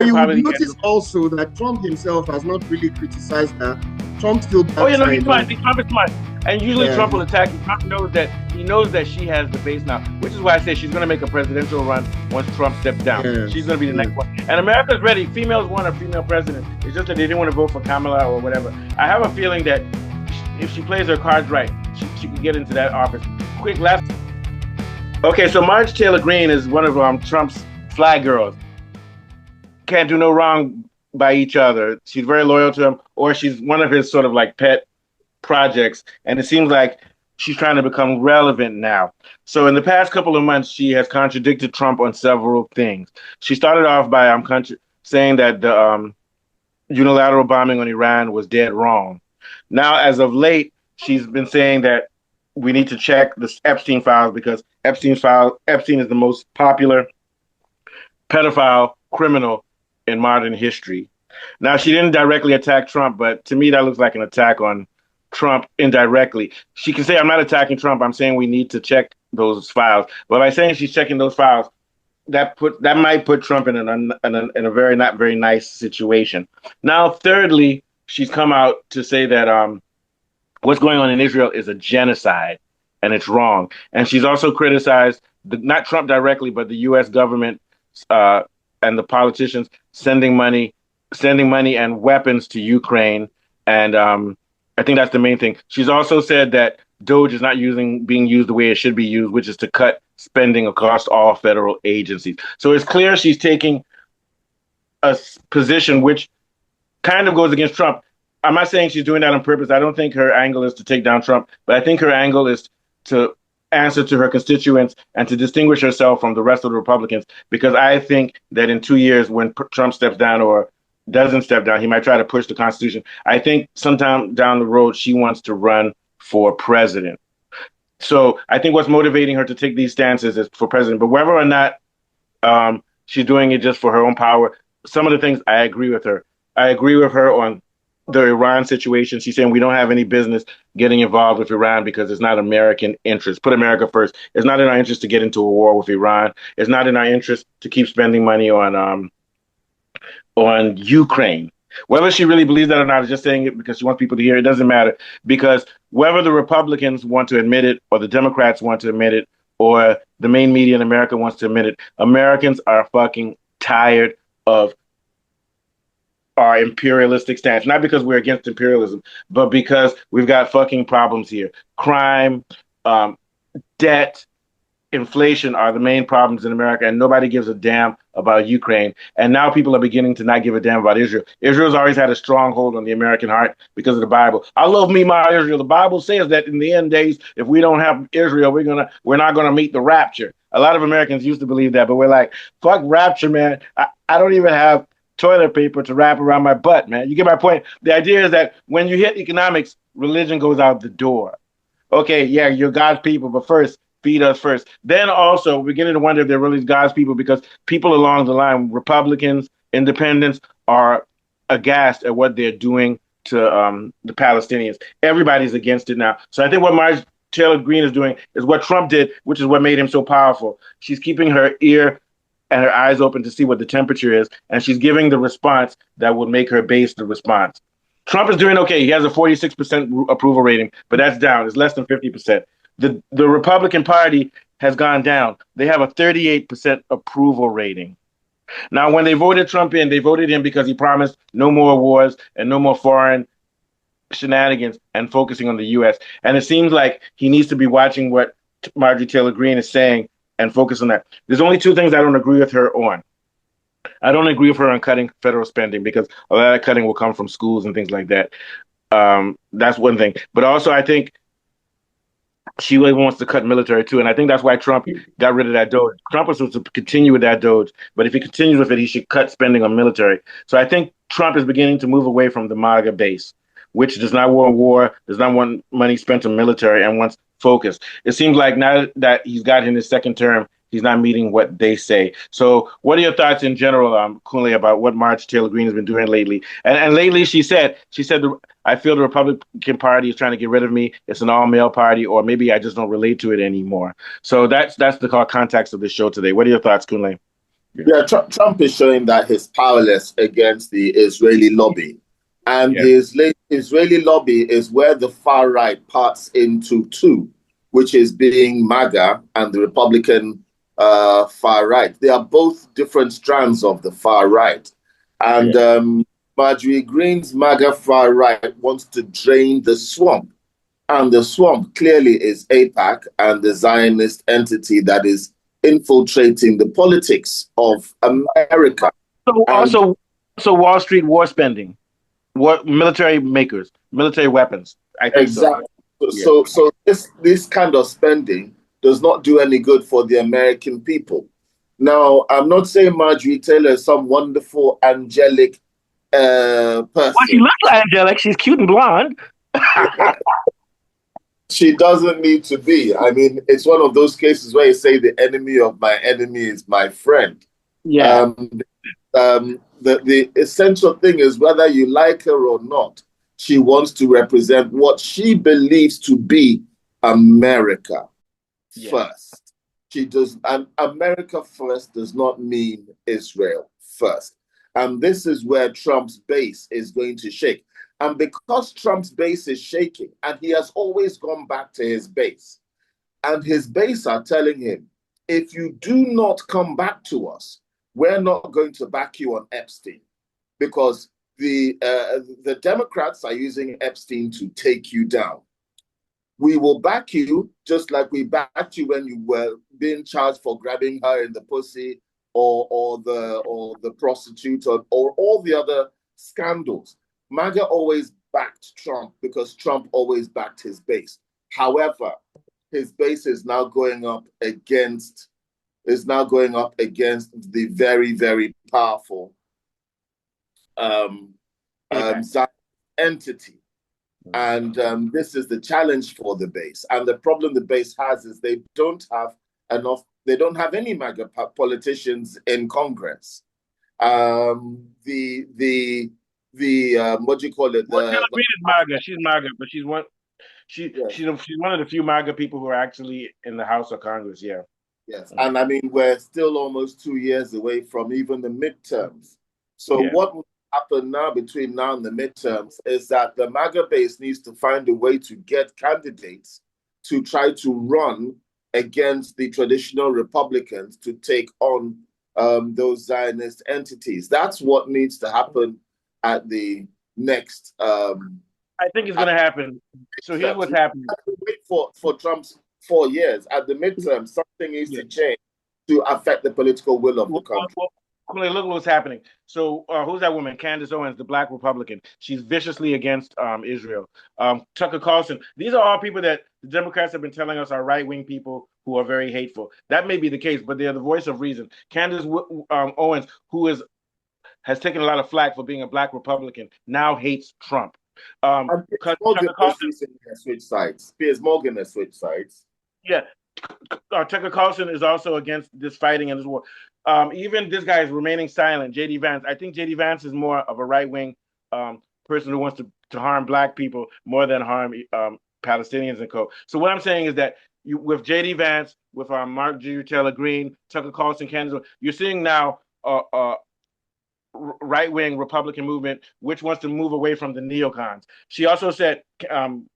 You would probably notice also that Trump himself has not really criticized her. Trump still Oh yeah, backs no, her he's smart. alone. Trump is smart, and usually Yeah. Trump will attack. Trump knows that she has the base now, which is why I say she's going to make a presidential run once Trump steps down. She's Yes. going to be the next one, and America's ready. Females want a female president. It's just that they didn't want to vote for Kamala or whatever. I have a feeling that if she plays her cards right, she can get into that office. Quick last. Okay, so Marjorie Taylor Greene is one of Trump's flag girls. Can't do no wrong by each other. She's very loyal to him, or she's one of his sort of like pet projects, and it seems like she's trying to become relevant now. So in the past couple of months, she has contradicted Trump on several things. She started off by saying that the unilateral bombing on Iran was dead wrong. Now, as of late, she's been saying that we need to check the Epstein files because Epstein is the most popular pedophile criminal in modern history. Now, she didn't directly attack Trump, but to me, that looks like an attack on Trump indirectly. She can say, I'm not attacking Trump. I'm saying we need to check those files. But by saying she's checking those files, that might put Trump in a very not very nice situation. Now, thirdly, she's come out to say that what's going on in Israel is a genocide and it's wrong. And she's also criticized not Trump directly, but the U.S. government uh, and the politicians sending money and weapons to Ukraine. And I think that's the main thing. She's also said that Doge is not being used the way it should be used, which is to cut spending across all federal agencies. So it's clear she's taking a position which kind of goes against Trump. I'm not saying she's doing that on purpose. I don't think her angle is to take down Trump, but I think her angle is to answer to her constituents and to distinguish herself from the rest of the Republicans. Because I think that in 2 years, when Trump steps down or doesn't step down, he might try to push the Constitution. I think sometime down the road, she wants to run for president. So I think what's motivating her to take these stances is for president. But whether or not she's doing it just for her own power, some of the things I agree with her. I agree with her on the Iran situation. She's saying we don't have any business getting involved with Iran because it's not American interest. Put America first. It's not in our interest to get into a war with Iran. It's not in our interest to keep spending money on Ukraine. Whether she really believes that or not is just saying it because she wants people to hear it. It doesn't matter because whether the Republicans want to admit it or the Democrats want to admit it or the main media in America wants to admit it, Americans are fucking tired of our imperialistic stance. Not because we're against imperialism, but because we've got fucking problems here. Crime, debt, inflation are the main problems in America, and nobody gives a damn about Ukraine. And now people are beginning to not give a damn about Israel. Israel's always had a stronghold on the American heart because of the Bible. I love me my Israel. The Bible says that in the end days, if we don't have Israel, we're not gonna meet the rapture. A lot of Americans used to believe that, but we're like, fuck rapture, man. I don't even have toilet paper to wrap around my butt, man. You get my point? The idea is that when you hit economics, religion goes out the door. Okay, yeah, you're God's people, but first, feed us first. Then also, we're beginning to wonder if they're really God's people because people along the line, Republicans, independents, are aghast at what they're doing to the Palestinians. Everybody's against it now. So I think what Marjorie Taylor Greene is doing is what Trump did, which is what made him so powerful. She's keeping her ear and her eyes open to see what the temperature is, and she's giving the response that would make her base the response. Trump is doing okay. He has a 46% approval rating, but that's down. It's less than 50%. The Republican Party has gone down. They have a 38% approval rating. Now, when they voted Trump in, they voted him because he promised no more wars and no more foreign shenanigans and focusing on the U.S. And it seems like he needs to be watching what Marjorie Taylor Greene is saying and focus on that. There's only two things I don't agree with her on. I don't agree with her on cutting federal spending because a lot of cutting will come from schools and things like that. That's one thing. But also, I think she really wants to cut military too, and I think that's why Trump got rid of that Doge. Trump was supposed to continue with that Doge, but if he continues with it, he should cut spending on military. So I think Trump is beginning to move away from the MAGA base, which does not want war, does not want money spent on military, and wants focus. It seems like now that he's got in his second term, he's not meeting what they say. So what are your thoughts in general, Kunle, about what Marjorie Taylor Greene has been doing lately? And lately she said, I feel the Republican Party is trying to get rid of me. It's an all-male party, or maybe I just don't relate to it anymore. So that's the context of the show today. What are your thoughts, Kunle? Yeah, Trump is showing that he's powerless against the Israeli lobby. And Yeah. the Israeli lobby is where the far right parts into two, which is being MAGA and the Republican far right. They are both different strands of the far right. And Marjorie Greene's MAGA far right wants to drain the swamp. And the swamp clearly is AIPAC and the Zionist entity that is infiltrating the politics of America. So And also Wall Street war spending, war military makers, military weapons. I think so. exactly. Yeah. So this kind of spending does not do any good for the American people. Now, I'm not saying Marjorie Taylor is some wonderful angelic Well, she person. looks like angelic. She's cute and blonde. She doesn't need to be. I mean, it's one of those cases where you say the enemy of my enemy is my friend. Yeah. The essential thing is whether you like her or not, she wants to represent what she believes to be America first. She does, and America first does not mean Israel first. And this is where Trump's base is going to shake. And because Trump's base is shaking, and he has always gone back to his base, and his base are telling him, if you do not come back to us, we're not going to back you on Epstein, because the Democrats are using Epstein to take you down. We will back you just like we backed you when you were being charged for grabbing her in the pussy or the prostitute or all the other scandals. MAGA always backed Trump because Trump always backed his base. However, his base is now going up against the very, very powerful entity. And this is the challenge for the base. And the problem the base has is they don't have any MAGA politicians in Congress. What do you call it? Taylor Greene is MAGA. She's MAGA, but she's one. She's one of the few MAGA people who are actually in the House or Congress. Yeah. Yes, and I mean we're still almost 2 years away from even the midterms. So what will happen now between now and the midterms is that the MAGA base needs to find a way to get candidates to try to run against the traditional Republicans to take on those Zionist entities. That's what needs to happen at the next. I think it's going to happen. So here's what's happening. Wait for Trump's 4 years. At the midterm, something needs to change to affect the political will of the country. Look what's happening. So who's that woman? Candace Owens, the black Republican. She's viciously against Israel. Tucker Carlson. These are all people that the Democrats have been telling us are right-wing people who are very hateful. That may be the case, but they're the voice of reason. Candace Owens, who has taken a lot of flack for being a black Republican, now hates Trump. Tucker Carlson has switched sides. Piers Morgan has switched sides. Yeah. Tucker Carlson is also against this fighting and this war. Even this guy is remaining silent, J.D. Vance. I think J.D. Vance is more of a right-wing person who wants to harm black people more than harm Palestinians and co. So what I'm saying is that with J.D. Vance, with Marjorie Taylor Greene, Tucker Carlson, Candace, you're seeing now right-wing Republican movement, which wants to move away from the neocons. She also said,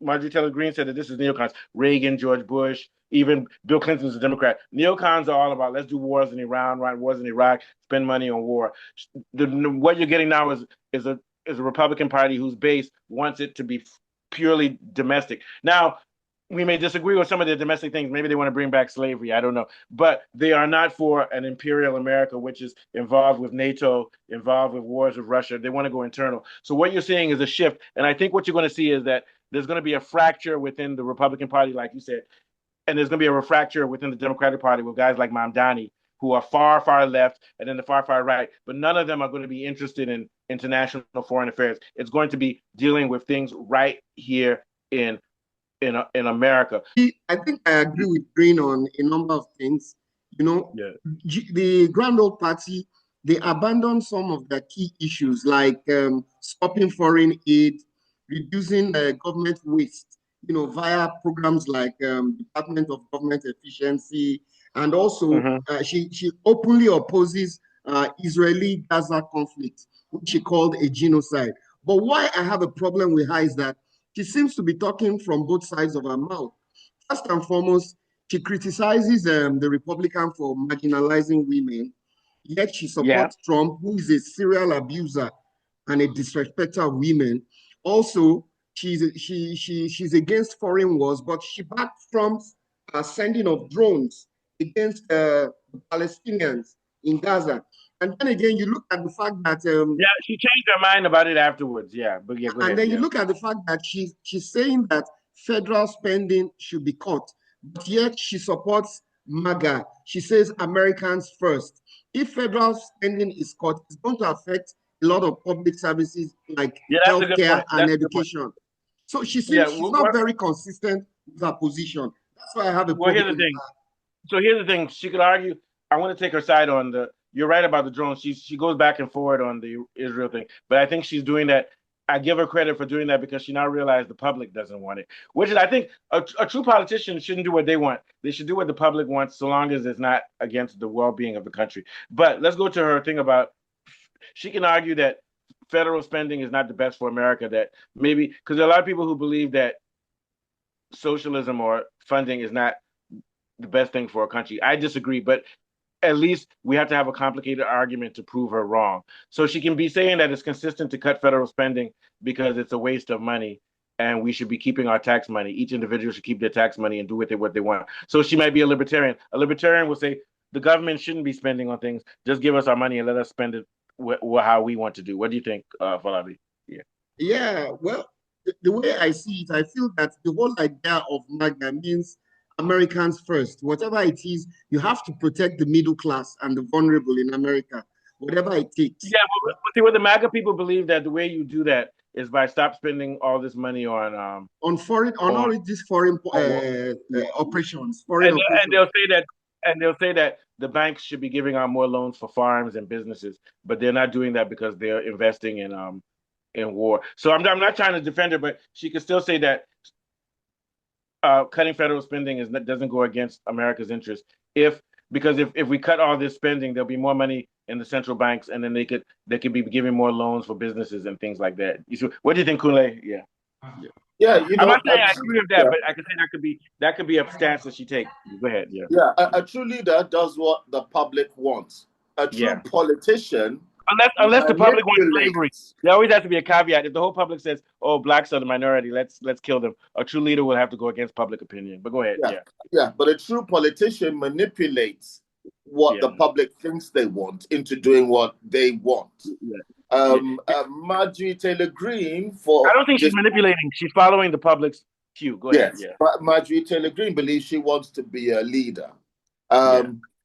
Marjorie Taylor Greene said that this is neocons. Reagan, George Bush, even Bill Clinton's a Democrat. Neocons are all about let's do wars in Iran, wars in Iraq, spend money on war. What you're getting now is a Republican Party whose base wants it to be purely domestic. Now, we may disagree with some of the domestic things. Maybe they want to bring back slavery. I don't know. But they are not for an imperial America, which is involved with NATO, involved with wars with Russia. They want to go internal. So what you're seeing is a shift. And I think what you're going to see is that there's going to be a fracture within the Republican Party, like you said. And there's going to be a fracture within the Democratic Party with guys like Mamdani, who are far, far left, and then the far, far right. But none of them are going to be interested in international foreign affairs. It's going to be dealing with things right here in America. I think I agree with Green on a number of things. The Grand Old Party, they abandoned some of the key issues like stopping foreign aid, reducing government waste, via programs like Department of Government Efficiency. And also, she openly opposes Israeli-Gaza conflict, which she called a genocide. But why I have a problem with her is that she seems to be talking from both sides of her mouth. First and foremost, she criticizes the Republican for marginalizing women, yet she supports Trump, who is a serial abuser and a disrespecter of women. Also, she's against foreign wars, but she backed Trump's sending of drones against the Palestinians in Gaza. And then again, you look at the fact that she changed her mind about it afterwards. Yeah, but yeah, go ahead. And then you look at the fact that she's saying that federal spending should be cut, but yet she supports MAGA. She says Americans first. If federal spending is cut, it's going to affect a lot of public services like healthcare and education. So she seems she's not very consistent with her position. That's why I have a problem. Here's the thing. So here's the thing. She could argue. I want to take her side on the. You're right about the drones. She goes back and forth on the Israel thing, but I think she's doing that. I give her credit for doing that because she now realized the public doesn't want it. Which is, I think, a true politician shouldn't do what they want. They should do what the public wants, so long as it's not against the well-being of the country. But let's go to her thing about. She can argue that federal spending is not the best for America. That maybe because there are a lot of people who believe that socialism or funding is not the best thing for a country. I disagree, but at least we have to have a complicated argument to prove her wrong. So she can be saying that it's consistent to cut federal spending because it's a waste of money and we should be keeping our tax money. Each individual should keep their tax money and do with it what they want. So she might be a libertarian. A libertarian will say the government shouldn't be spending on things. Just give us our money and let us spend it how we want to do. What do you think, Falabi? Yeah, well, the way I see it, I feel that the whole idea of MAGA means Americans first. Whatever it is, you have to protect the middle class and the vulnerable in America, whatever it takes. Yeah, but see, what the MAGA people believe that the way you do that is by stop spending all this money on all these foreign operations. Foreign operations. And they'll say that the banks should be giving out more loans for farms and businesses, but they're not doing that because they're investing in war. So I'm not trying to defend her, but she could still say that cutting federal spending doesn't go against America's interest. Because if we cut all this spending, there'll be more money in the central banks, and then they could be giving more loans for businesses and things like that. What do you think, Kunle? Yeah, I'm not saying I agree with that, but I can say that could be a stance that she takes. Go ahead. A true leader does what the public wants. A true politician. Unless the public wants slavery, there always has to be a caveat. If the whole public says, "Oh, blacks are the minority, let's kill them," a true leader will have to go against public opinion. But go ahead. But a true politician manipulates what the public thinks they want into doing what they want. Marjorie Taylor Greene I don't think she's manipulating. She's following the public's cue. Go ahead. But Marjorie Taylor Greene believes she wants to be a leader.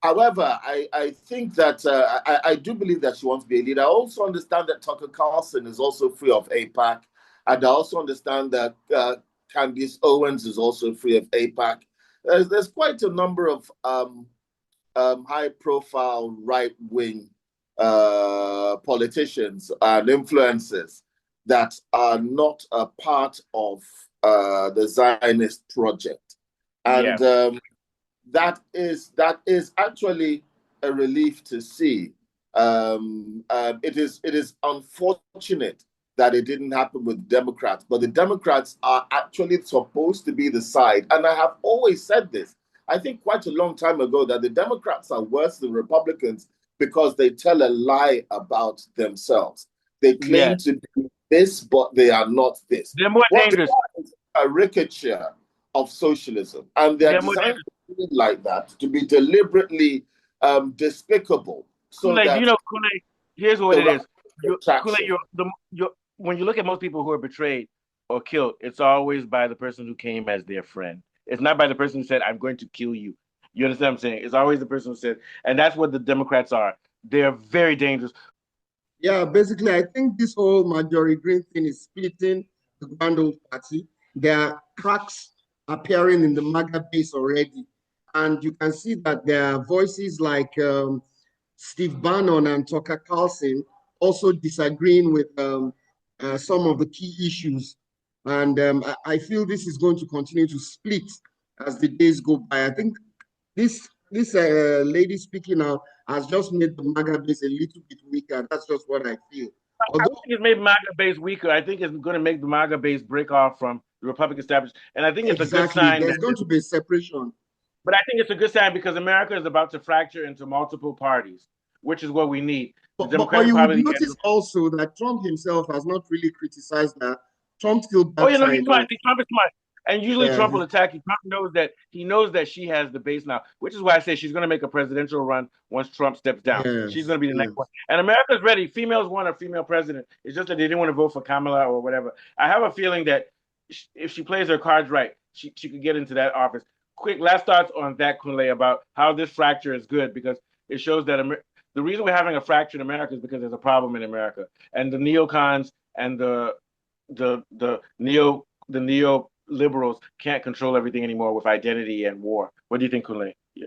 However, I think that I do believe that she wants to be a leader. I also understand that Tucker Carlson is also free of AIPAC. And I also understand that Candace Owens is also free of AIPAC. There's quite a number of high-profile right-wing politicians and influencers that are not a part of the Zionist project. And that is actually a relief to see. It is unfortunate that it didn't happen with Democrats, but the Democrats are actually supposed to be the side. And I have always said this, I think quite a long time ago, that the Democrats are worse than Republicans because they tell a lie about themselves. They claim to be this, but they are not this. They're more dangerous. They are is a caricature of socialism, and they're designed to be like that, to be deliberately despicable. So Kool-Aid, here's what it is. When you look at most people who are betrayed or killed, it's always by the person who came as their friend. It's not by the person who said, "I'm going to kill you." You understand what I'm saying? It's always the person who said, and that's what the Democrats are. They're very dangerous. Yeah, basically, I think this whole Marjorie Greene thing is splitting the Grand Old Party. There are cracks appearing in the MAGA base already. And you can see that there are voices like Steve Bannon and Tucker Carlson also disagreeing with some of the key issues. And I feel this is going to continue to split as the days go by. I think this this lady speaking now has just made the MAGA base a little bit weaker. That's just what I feel. Although, I think it's made MAGA base weaker. I think it's going to make the MAGA base break off from the Republican establishment. And I think it's a good sign. There's going to be a separation. But I think it's a good sign because America is about to fracture into multiple parties, which is what we need. But you would notice also that Trump himself has not really criticized that. Trump still backs he's smart. Trump is smart. And usually Trump will attack you. Trump knows that she has the base now, which is why I say she's going to make a presidential run once Trump steps down. She's going to be the next one. And America's ready. Females want a female president. It's just that they didn't want to vote for Kamala or whatever. I have a feeling that if she plays her cards right, she could get into that office. Quick, last thoughts on that, Kunle, about how this fracture is good, because it shows that the reason we're having a fracture in America is because there's a problem in America. And the neocons and the neoliberals can't control everything anymore with identity and war. What do you think, Kunle? Yeah.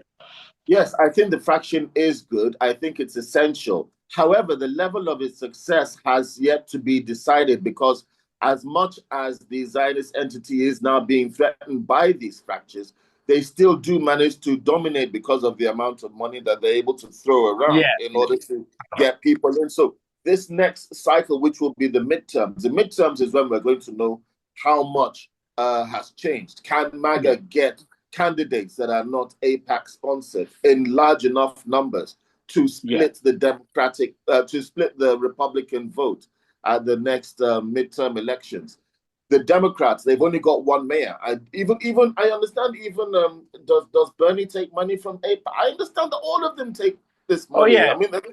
Yes, I think the fraction is good. I think it's essential. However, the level of its success has yet to be decided, because as much as the Zionist entity is now being threatened by these fractures, they still do manage to dominate because of the amount of money that they're able to throw around in order to get people in. So this next cycle, which will be the midterms is when we're going to know how much has changed. Can MAGA get candidates that are not AIPAC sponsored in large enough numbers to split the the Republican vote at the next midterm elections? The Democrats, they've only got one mayor. I understand. Does Bernie take money from AIPAC? I understand that all of them take this money. I mean, there's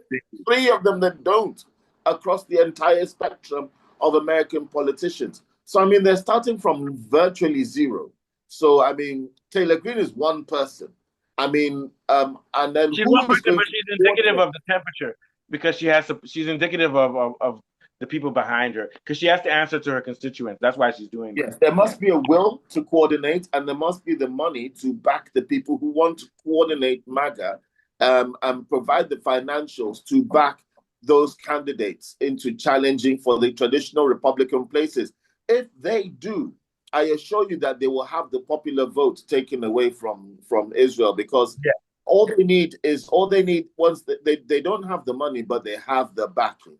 3 of them that don't across the entire spectrum of American politicians. So I mean, they're starting from virtually zero. So I mean, Taylor Greene is one person. I mean, and then she's one person, but she's indicative of the temperature, because she's indicative of the people behind her, because she has to answer to her constituents. That's why she's doing that. Yes, there must be a will to coordinate, and there must be the money to back the people who want to coordinate MAGA and provide the financials to back those candidates into challenging for the traditional Republican places. If they do, I assure you that they will have the popular vote taken away from Israel, because all they need once they don't have the money, but they have the backing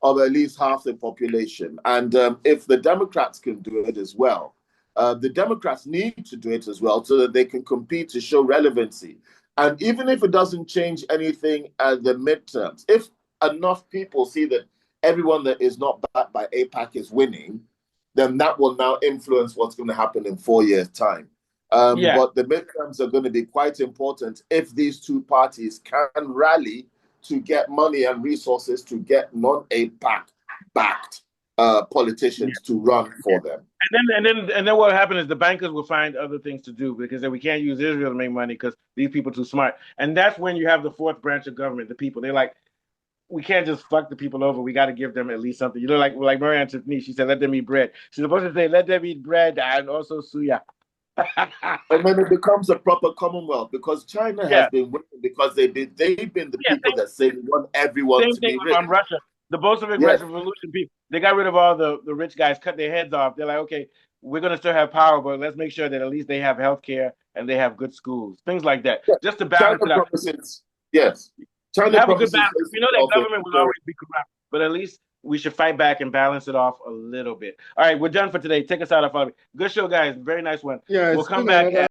of at least half the population. And if the Democrats can do it as well, the Democrats need to do it as well so that they can compete to show relevancy. And even if it doesn't change anything at the midterms, if enough people see that everyone that is not backed by AIPAC is winning, then that will now influence what's going to happen in 4 years' time. But the midterms are going to be quite important if these two parties can rally to get money and resources to get non-AIPAC backed politicians to run for them. And then what will happen is the bankers will find other things to do, because then we can't use Israel to make money because these people are too smart. And that's when you have the fourth branch of government, the people. They're like, we can't just fuck the people over. We got to give them at least something. You know, like Marie Antoinette, she said, let them eat bread. She's supposed to say, let them eat bread and also suya. And then it becomes a proper commonwealth, because China has been winning because they've been the people that say they want everyone to be rich. From Russia, the Bolshevik Revolution people, they got rid of all the rich guys, cut their heads off. They're like, okay, we're going to still have power, but let's make sure that at least they have health care and they have good schools, things like that, just to balance it out. China have a good balance. We know that government will always be corrupt, but at least we should fight back and balance it off a little bit. All right, we're done for today. Take us out of Good show, guys. Very nice one. Yeah, we'll come back.